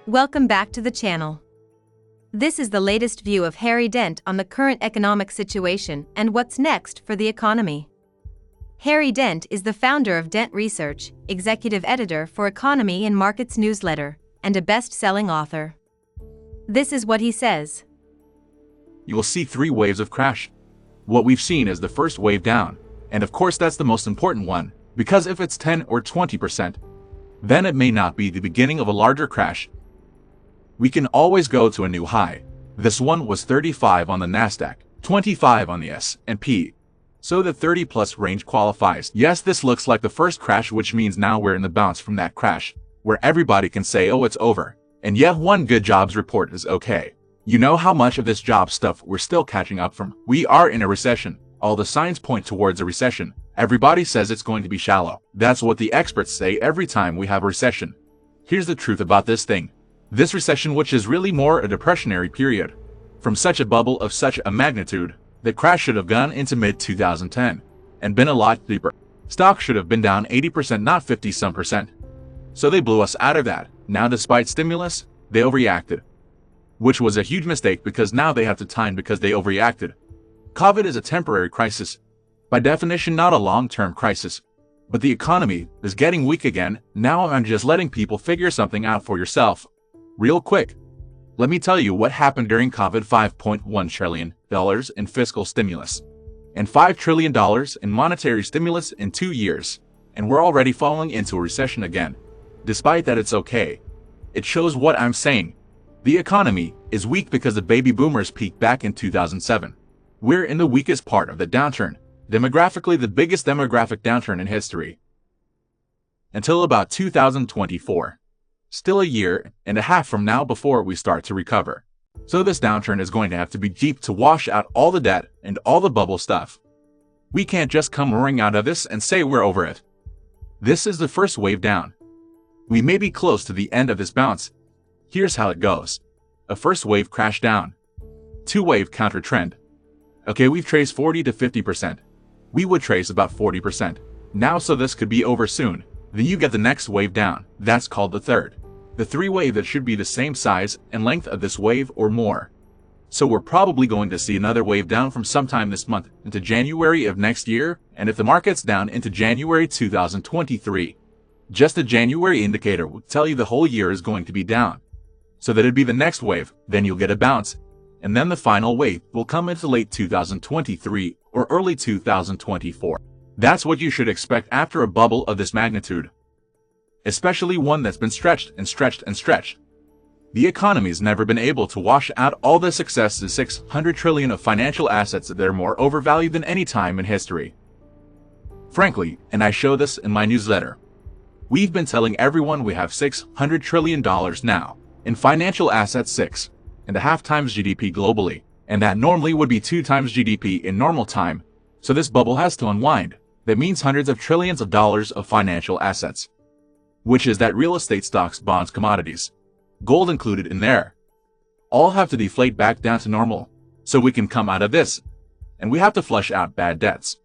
Welcome back to the channel. This is the latest view of Harry Dent on the current economic situation and what's next for the economy. Harry Dent is the founder of Dent Research, executive editor for Economy and Markets newsletter, and a best-selling author. This is what he says. You will see three waves of crash. What we've seen is the first wave down, and of course that's the most important one, because if it's 10 or 20%, then it may not be the beginning of a larger crash. We can always go to a new high. This one was 35 on the Nasdaq, 25 on the S&P. So the 30 plus range qualifies. Yes, this looks like the first crash, which means now we're in the bounce from that crash, where everybody can say, oh, it's over. And yet one good jobs report is okay. You know how much of this job stuff we're still catching up from. We are in a recession. All the signs point towards a recession. Everybody says it's going to be shallow. That's what the experts say every time we have a recession. Here's the truth about this thing. This recession, which is really more a depressionary period, from such a bubble of such a magnitude, the crash should have gone into mid-2010 and been a lot deeper. Stocks should have been down 80%, not 50-some%. So they blew us out of that. Now, despite stimulus, they overreacted, which was a huge mistake because now they have to time because they overreacted. COVID is a temporary crisis, by definition not a long-term crisis. But the economy is getting weak again. Now I'm just letting people figure something out for yourself. Real quick, let me tell you what happened during COVID. $5.1 trillion in fiscal stimulus and $5 trillion in monetary stimulus in 2 years. And we're already falling into a recession again. Despite that, it's okay. It shows what I'm saying. The economy is weak because the baby boomers peaked back in 2007. We're in the weakest part of the downturn. Demographically, the biggest demographic downturn in history. Until about 2024. Still a year and a half from now before we start to recover. So this downturn is going to have to be deep to wash out all the debt and all the bubble stuff. We can't just come roaring out of this and say we're over it. This is the first wave down. We may be close to the end of this bounce. Here's how it goes. A first wave crash down. 2-wave counter trend. Okay, we've traced 40 to 50%. We would trace about 40%. Now, so this could be over soon. Then you get the next wave down. That's called the third. The 3-wave that should be the same size and length of this wave or more. So we're probably going to see another wave down from sometime this month into January of next year, and if the market's down into January 2023. Just a January indicator will tell you the whole year is going to be down. So that'd be the next wave, then you'll get a bounce. And then the final wave will come into late 2023 or early 2024. That's what you should expect after a bubble of this magnitude. Especially one that's been stretched and stretched and stretched. The economy's never been able to wash out all the success of 600 trillion of financial assets that are more overvalued than any time in history. Frankly, and I show this in my newsletter, we've been telling everyone we have $600 trillion now in financial assets, 6.5 times GDP globally, and that normally would be 2 times GDP in normal time. So this bubble has to unwind. That means hundreds of trillions of dollars of financial assets, which is that real estate, stocks, bonds, commodities, gold included in there, all have to deflate back down to normal so we can come out of this. And we have to flush out bad debts.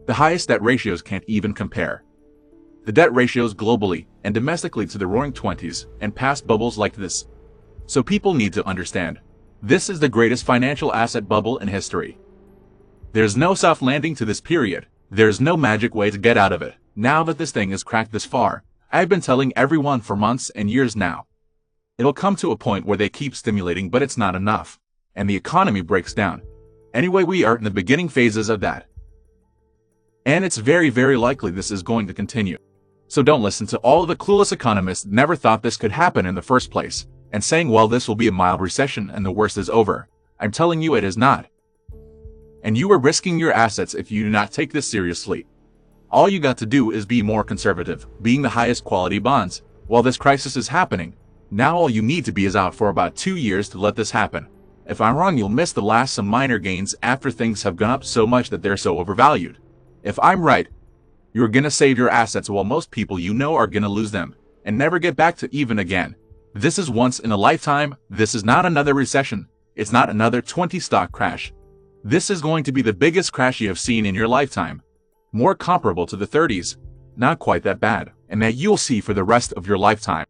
The highest debt ratios can't even compare. The debt ratios globally and domestically to the roaring 20s and past bubbles like this. So people need to understand, this is the greatest financial asset bubble in history. There's no soft landing to this period. There's no magic way to get out of it. Now that this thing is cracked this far, I've been telling everyone for months and years now. It'll come to a point where they keep stimulating, but it's not enough, and the economy breaks down. Anyway, we are in the beginning phases of that. And it's very, very likely this is going to continue. So don't listen to all the clueless economists that never thought this could happen in the first place, and saying, well, this will be a mild recession and the worst is over. I'm telling you it is not. And you are risking your assets if you do not take this seriously. All you got to do is be more conservative, being the highest quality bonds. While this crisis is happening, now all you need to be is out for about 2 years to let this happen. If I'm wrong, you'll miss the last some minor gains after things have gone up so much that they're so overvalued. If I'm right, you're gonna save your assets while most people you know are gonna lose them and never get back to even again. This is once in a lifetime. This is not another recession. It's not another 20 stock crash. This is going to be the biggest crash you have seen in your lifetime. More comparable to the 30s. Not quite that bad, and that you'll see for the rest of your lifetime.